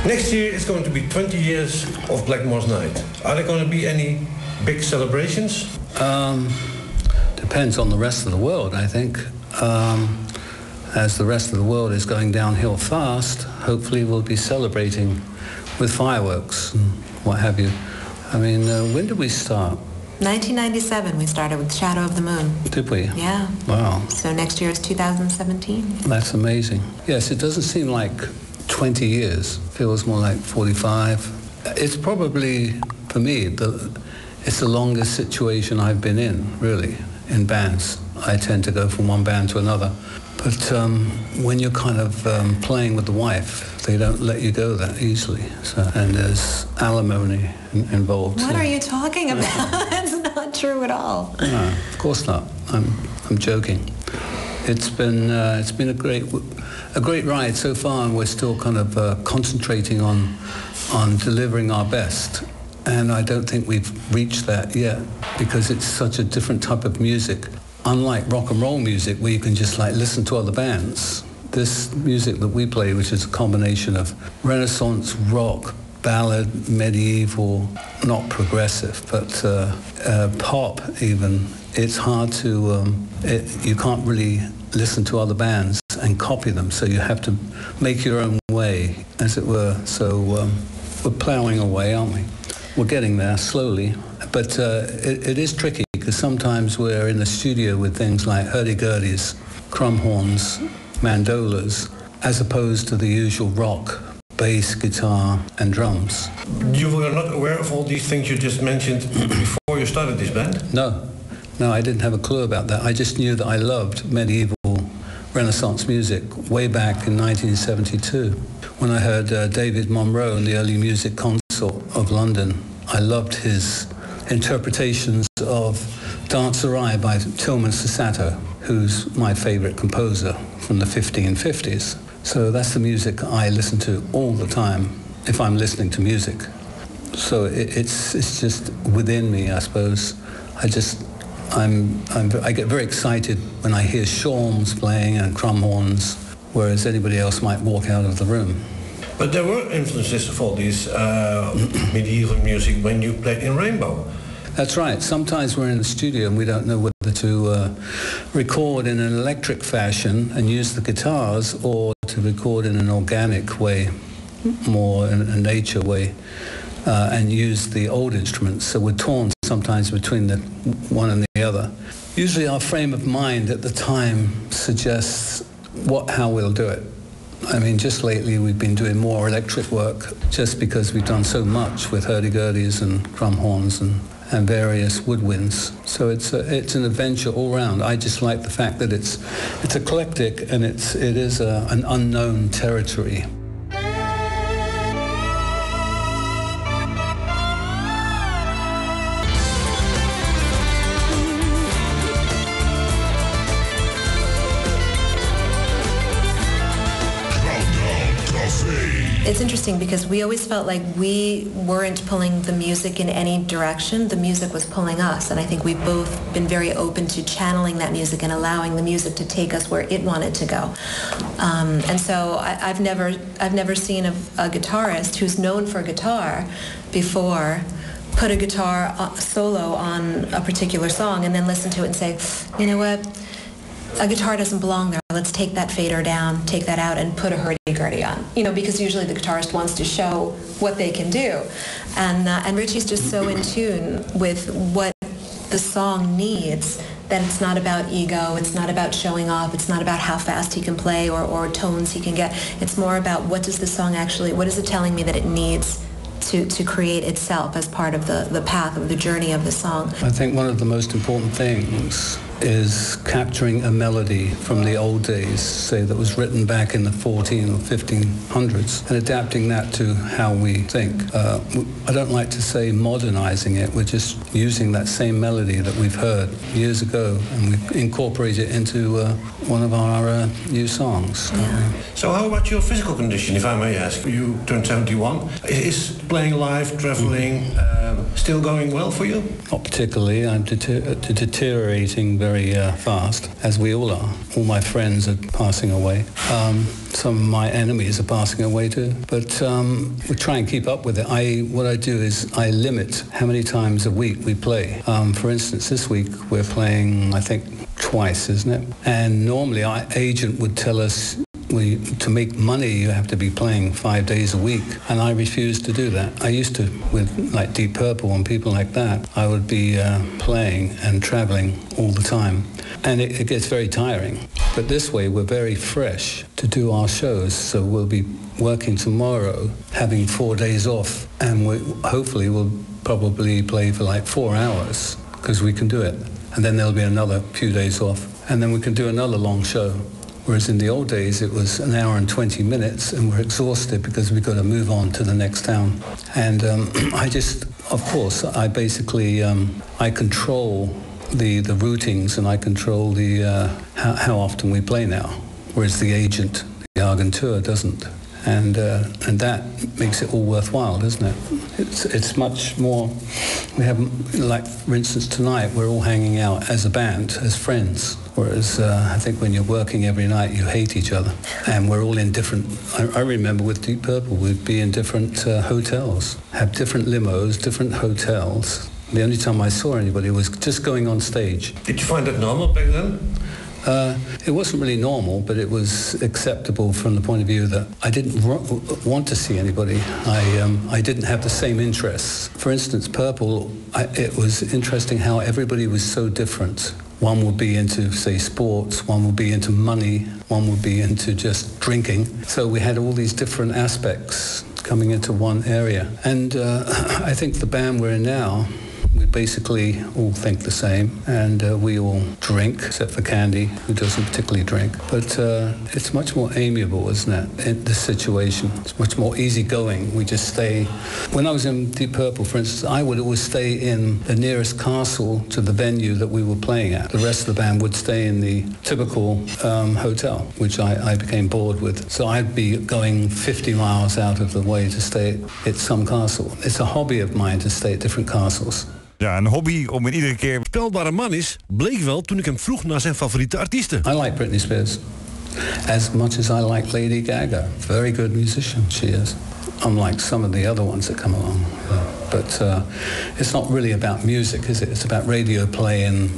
Next year it's going to be 20 years of Blackmore's Night. Are there going to be any big celebrations? Depends on the rest of the world, I think. As the rest of the world is going downhill fast, hopefully we'll be celebrating with fireworks and what have you. I mean, when did we start? 1997, we started with Shadow of the Moon. Did we? Yeah. Wow. So next year is 2017. That's amazing. Yes, it doesn't seem like 20 years. It feels more like 45. It's probably, for me, it's the longest situation I've been in, really, in bands. I tend to go from one band to another. But when you're kind of playing with the wife, they don't let you go that easily. So, and there's alimony involved. What are you talking about? That's not true at all. No, of course not. I'm joking. It's been a great ride so far, and we're still kind of concentrating on delivering our best. And I don't think we've reached that yet, because it's such a different type of music. Unlike rock and roll music, where you can just like listen to other bands, this music that we play, which is a combination of Renaissance, rock, ballad, medieval, not progressive, but pop even, it's hard to, you can't really listen to other bands and copy them, so you have to make your own way, as it were. So we're ploughing away, aren't we? We're getting there slowly, but it is tricky, because sometimes we're in the studio with things like hurdy-gurdies, crumhorns, mandolas, as opposed to the usual rock, bass, guitar, and drums. You were not aware of all these things you just mentioned before you started this band? No, I didn't have a clue about that. I just knew that I loved medieval Renaissance music way back in 1972. When I heard David Monroe in the early music consort of London, I loved his interpretations of Dancerai by Tilman Sasato, who's my favorite composer from the 1550s. So that's the music I listen to all the time if I'm listening to music. So it's just within me, I suppose. I get very excited when I hear shawms playing and crumhorns, whereas anybody else might walk out of the room. But there were influences of all these medieval music when you played in Rainbow. That's right. Sometimes we're in the studio and we don't know whether to record in an electric fashion and use the guitars, or to record in an organic way, more in a nature way, and use the old instruments. So we're torn sometimes between the one and the other. Usually our frame of mind at the time suggests how we'll do it. I mean, just lately we've been doing more electric work, just because we've done so much with hurdy-gurdies and crumhorns and various woodwinds. So it's an adventure all round. I just like the fact that it's eclectic, and it is an unknown territory. It's interesting because we always felt like we weren't pulling the music in any direction. The music was pulling us, and I think we've both been very open to channeling that music and allowing the music to take us where it wanted to go. And so I've never seen a guitarist who's known for guitar before put a guitar solo on a particular song and then listen to it and say, you know what? A guitar doesn't belong there. Let's take that fader down, take that out, and put a hurdy-gurdy on. You know, because usually the guitarist wants to show what they can do. And Richie's just so in tune with what the song needs that it's not about ego, it's not about showing off, it's not about how fast he can play or tones he can get. It's more about what is it telling me that it needs to create itself as part of the path of the journey of the song. I think one of the most important things is capturing a melody from the old days, say that was written back in the 14 or 1500s, and adapting that to how we think. I don't like to say modernizing it, we're just using that same melody that we've heard years ago, and we incorporate it into one of our new songs. Yeah. So how about your physical condition, if I may ask? You turned 71. Is playing live, traveling, still going well for you? Not particularly. I'm deteriorating very fast, as we all are. All my friends are passing away. Some of my enemies are passing away too. But we try and keep up with it. What I do is I limit how many times a week we play. For instance, this week we're playing, I think, twice, isn't it? And normally our agent would tell us to make money, you have to be playing 5 days a week, and I refuse to do that. I used to, with like Deep Purple and people like that, I would be playing and traveling all the time, and it gets very tiring. But this way, we're very fresh to do our shows, so we'll be working tomorrow, having 4 days off, and hopefully we'll probably play for like 4 hours, because we can do it. And then there'll be another few days off, and then we can do another long show. Whereas in the old days, it was an hour and 20 minutes, and we're exhausted because we've got to move on to the next town. And I basically, I control the routings, and I control how often we play now, whereas the agent, the agentur, doesn't. And that makes it all worthwhile, doesn't it? It's much more. We have, like, for instance, tonight we're all hanging out as a band, as friends. Whereas I think when you're working every night, you hate each other. And we're all in different... I remember with Deep Purple, we'd be in different hotels, have different limos, different hotels. The only time I saw anybody was just going on stage. Did you find that normal back then? It wasn't really normal, but it was acceptable from the point of view that I didn't want to see anybody. I didn't have the same interests. For instance, Purple, it was interesting how everybody was so different. One would be into, say, sports, one would be into money, one would be into just drinking. So we had all these different aspects coming into one area. And I think the band we're in now, we basically all think the same, and we all drink, except for Candy, who doesn't particularly drink. But it's much more amiable, isn't it, in this situation? It's much more easygoing. We just stay... When I was in Deep Purple, for instance, I would always stay in the nearest castle to the venue that we were playing at. The rest of the band would stay in the typical hotel, which I became bored with. So I'd be going 50 miles out of the way to stay at some castle. It's a hobby of mine to stay at different castles. Ja, een hobby om in iedere keer... Spelbare man is, bleek wel toen ik hem vroeg naar zijn favoriete artiesten. I like Britney Spears as much as I like Lady Gaga. Very good musician she is. Unlike some of the other ones that come along. But it's not really about music, is it? It's about radio play and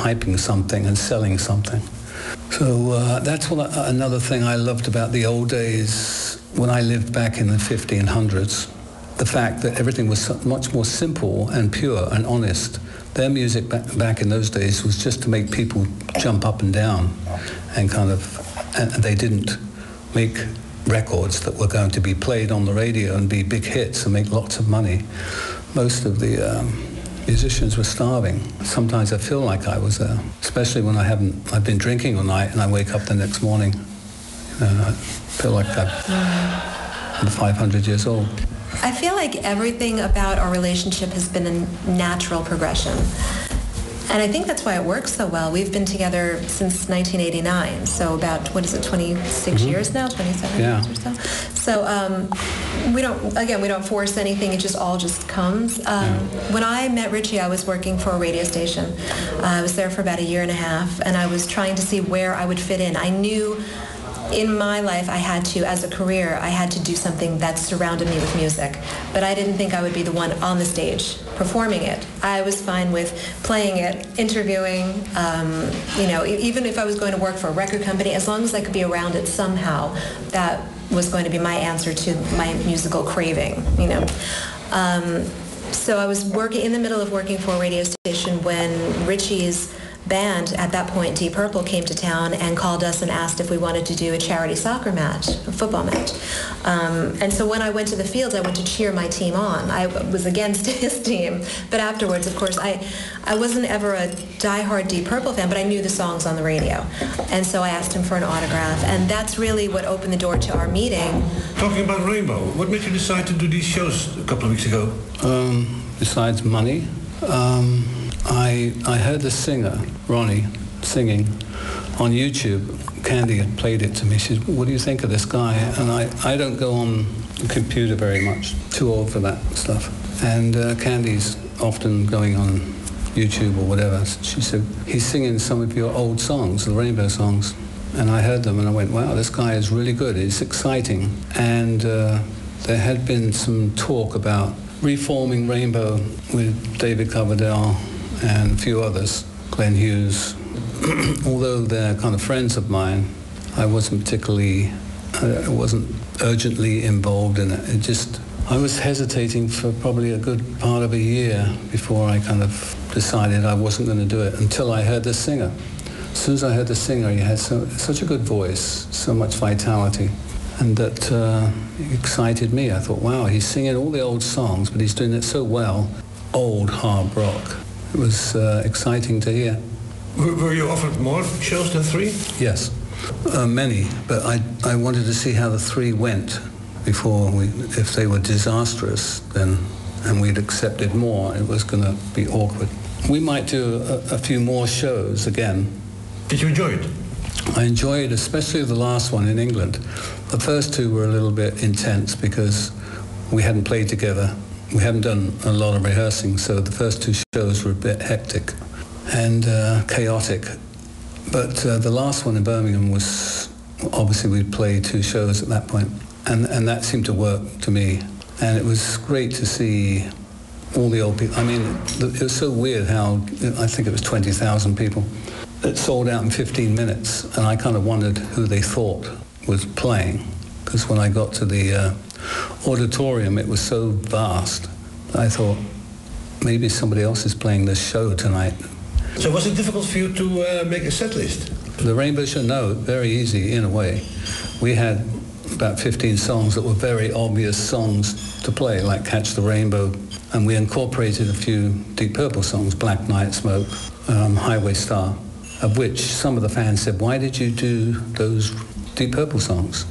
hyping something and selling something. So that's another thing I loved about the old days when I lived back in the 1500s. The fact that everything was much more simple and pure and honest. Their music back in those days was just to make people jump up and down, and and they didn't make records that were going to be played on the radio and be big hits and make lots of money. Most of the musicians were starving. Sometimes I feel like I was there, especially when I've been drinking all night and I wake up the next morning. I feel like I'm 500 years old. I feel like everything about our relationship has been a natural progression. And I think that's why it works so well. We've been together since 1989, so about, 26 years now, 27 years or so. So we don't force anything, it just all comes. When I met Ritchie, I was working for a radio station. I was there for about a year and a half, and I was trying to see where I would fit in. I knew in my life, as a career, I had to do something that surrounded me with music. But I didn't think I would be the one on the stage performing it. I was fine with playing it, interviewing, even if I was going to work for a record company, as long as I could be around it somehow, that was going to be my answer to my musical craving, So I was in the middle of working for a radio station when Ritchie's band, at that point Deep Purple, came to town and called us and asked if we wanted to do a charity soccer match, a football match. And so when I went to the field, I went to cheer my team on. I was against his team, but afterwards, of course, I wasn't ever a diehard Deep Purple fan, but I knew the songs on the radio. And so I asked him for an autograph, and that's really what opened the door to our meeting. Talking about Rainbow, what made you decide to do these shows a couple of weeks ago? Besides money, I heard the singer, Ronnie, singing on YouTube Candy had played it to me. She said, what do you think of this guy? And I don't go on the computer very much, too old for that stuff. And Candy's often going on YouTube or whatever. She said, he's singing some of your old songs, the Rainbow songs. And I heard them and I went, wow, this guy is really good. It's exciting. And there had been some talk about reforming Rainbow with David Coverdale and a few others, Glenn Hughes. Although they're kind of friends of mine, I wasn't urgently involved in it. I was hesitating for probably a good part of a year before I kind of decided I wasn't going to do it until I heard the singer. As soon as I heard the singer, he had such a good voice, so much vitality, and that excited me. I thought, wow, he's singing all the old songs, but he's doing it so well, old hard rock. It was exciting to hear. Were you offered more shows than 3? Yes, many, but I wanted to see how the 3 went before if they were disastrous, then, and we'd accepted more, it was going to be awkward. We might do a few more shows again. Did you enjoy it? I enjoyed especially the last one in England. The first 2 were a little bit intense because we hadn't played together. We hadn't done a lot of rehearsing, so the first 2 shows were a bit hectic and chaotic. But the last one in Birmingham was, obviously we'd played 2 shows at that point, and that seemed to work to me. And it was great to see all the old people. I mean, it was so weird how, I think it was 20,000 people. It sold out in 15 minutes, and I kind of wondered who they thought was playing, because when I got to the auditorium, it was so vast. I thought, maybe somebody else is playing this show tonight. So was it difficult for you to make a set list? The Rainbow Show, no, very easy in a way. We had about 15 songs that were very obvious songs to play, like Catch the Rainbow, and we incorporated a few Deep Purple songs, Black Night Smoke, Highway Star, of which some of the fans said, why did you do those Deep Purple songs?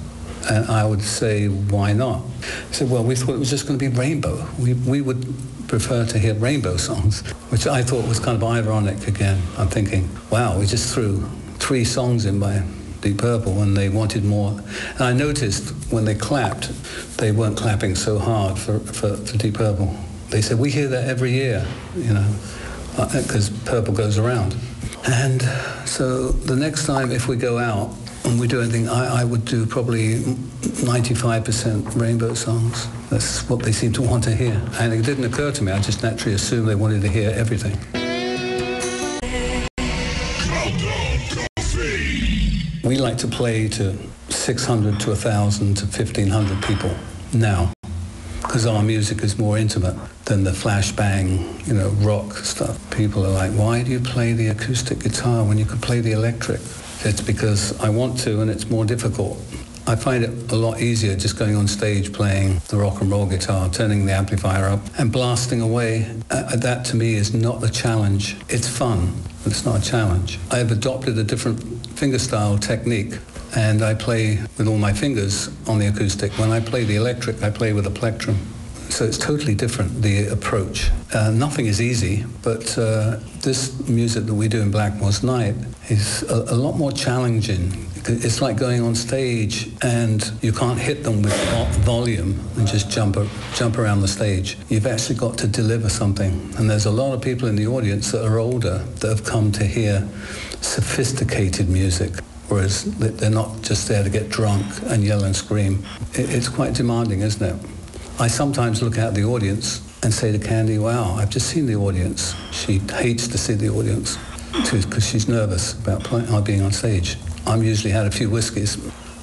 And I would say, why not? I said, well, we thought it was just going to be Rainbow. We would prefer to hear Rainbow songs, which I thought was kind of ironic again. I'm thinking, wow, we just threw 3 songs in by Deep Purple and they wanted more. And I noticed when they clapped, they weren't clapping so hard for Deep Purple. They said, we hear that every year, you know, because Purple goes around. And so the next time if we go out and we do anything, I would do probably 95% Rainbow songs. That's what they seem to want to hear. And it didn't occur to me, I just naturally assumed they wanted to hear everything. We like to play to 600 to 1,000 to 1,500 people now, because our music is more intimate than the flashbang, you know, rock stuff. People are like, why do you play the acoustic guitar when you could play the electric? It's because I want to, and it's more difficult. I find it a lot easier just going on stage playing the rock and roll guitar, turning the amplifier up and blasting away. That to me is not a challenge. It's fun, but it's not a challenge. I've adopted a different fingerstyle technique, and I play with all my fingers on the acoustic. When I play the electric, I play with a plectrum. So it's totally different, the approach. Nothing is easy, but this music that we do in Blackmore's Night is a lot more challenging. It's like going on stage and you can't hit them with volume and just jump around the stage. You've actually got to deliver something. And there's a lot of people in the audience that are older that have come to hear sophisticated music, whereas they're not just there to get drunk and yell and scream. It's quite demanding, isn't it? I sometimes look at the audience and say to Candy, wow, I've just seen the audience. She hates to see the audience because she's nervous about being on stage. I'm usually had a few whiskeys.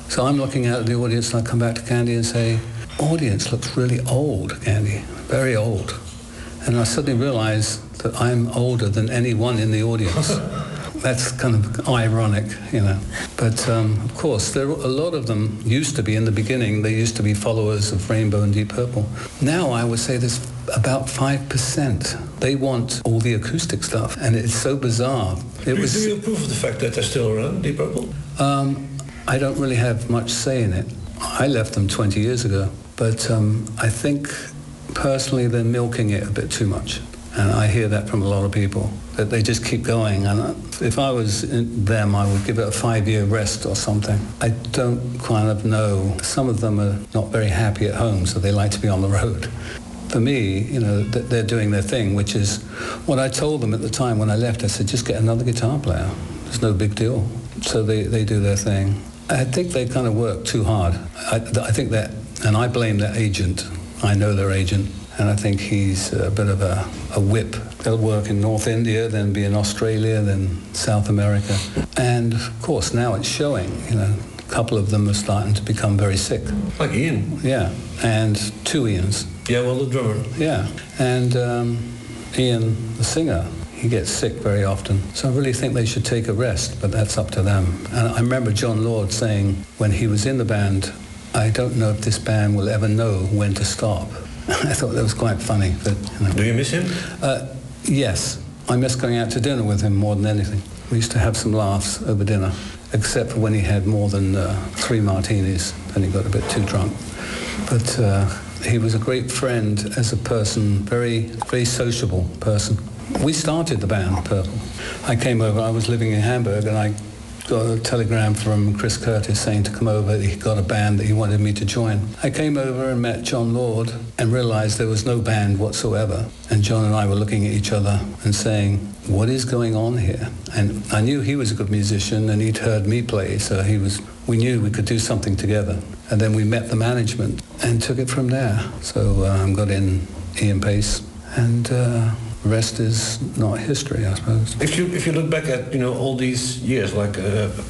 So I'm looking at the audience and I come back to Candy and say, audience looks really old, Candy, very old. And I suddenly realize that I'm older than anyone in the audience. That's kind of ironic, you know. But of course, a lot of them used to be, in the beginning, they used to be followers of Rainbow and Deep Purple. Now I would say there's about 5%. They want all the acoustic stuff, and it's so bizarre. Do you approve of the fact that they're still around, Deep Purple? I don't really have much say in it. I left them 20 years ago. But I think, personally, they're milking it a bit too much. And I hear that from a lot of people. But they just keep going. And if I was them, I would give it a 5-year rest or something. I don't kind of know. Some of them are not very happy at home, so they like to be on the road. For me, you know, they're doing their thing, which is what I told them at the time when I left. I said, just get another guitar player. It's no big deal. So they do their thing. I think they kind of work too hard. I think that, and I blame their agent. I know their agent, and I think he's a bit of a whip. They'll work in North India, then be in Australia, then South America. And of course, now it's showing, you know, a couple of them are starting to become very sick. Like Ian. Yeah, and 2 Ians. Yeah, well, the drummer. Yeah, and Ian, the singer, he gets sick very often. So I really think they should take a rest, but that's up to them. And I remember John Lord saying when he was in the band, I don't know if this band will ever know when to stop. I thought that was quite funny. But, you know. Do you miss him? Yes, I miss going out to dinner with him more than anything. We used to have some laughs over dinner, except for when he had more than 3 martinis, and he got a bit too drunk. But he was a great friend as a person, very, very sociable person. We started the band, Purple. I came over, I was living in Hamburg, and I got a telegram from Chris Curtis saying to come over. He got a band that he wanted me to join. I came over and met John Lord and realized there was no band whatsoever. And John and I were looking at each other and saying, what is going on here? And I knew he was a good musician and he'd heard me play, so we knew we could do something together. And then we met the management and took it from there. So I got in Ian Pace, and the rest is not history, I suppose. If you look back at, you know, all these years, like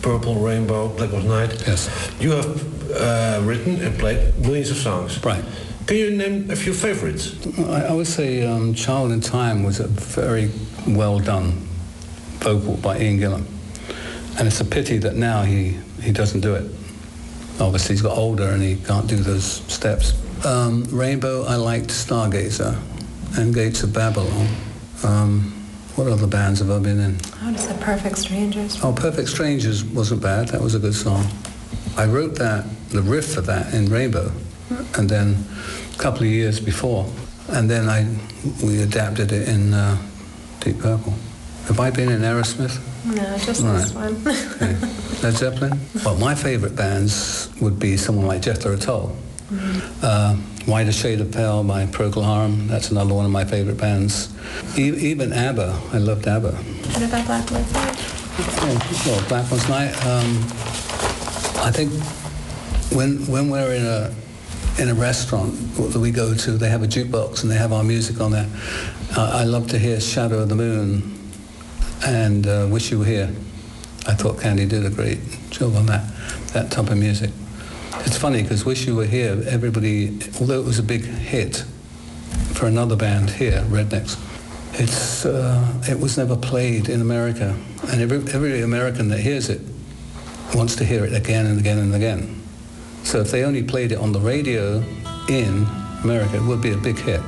Purple, Rainbow, Blackmore's Night, Yes. You have written and played millions of songs. Right. Can you name a few favorites? I would say Child in Time was a very well done vocal by Ian Gillan. And it's a pity that now he doesn't do it. Obviously he's got older and he can't do those steps. Rainbow, I liked Stargazer and Gates of Babylon. What other bands have I been in? I would have said Perfect Strangers. Oh, Perfect Strangers wasn't bad. That was a good song. I wrote the riff for that in Rainbow, and then a couple of years before, and then we adapted it in Deep Purple. Have I been in Aerosmith? No, just Right. this one. Okay. Led Zeppelin? Well, my favourite bands would be someone like Jethro Tull. Whiter Shade of Pale by Procol Harum, that's another one of my favourite bands. Even ABBA, I loved ABBA. What about Blackmore's Night? Oh, well, Blackmore's Night, I think when we're in a restaurant that we go to, they have a jukebox and they have our music on there. I love to hear Shadow of the Moon and Wish You Were Here. I thought Candy did a great job on that type of music. It's funny because Wish You Were Here, everybody, although it was a big hit for another band here, Rednecks, it was never played in America. And every American that hears it wants to hear it again and again and again. So if they only played it on the radio in America, it would be a big hit.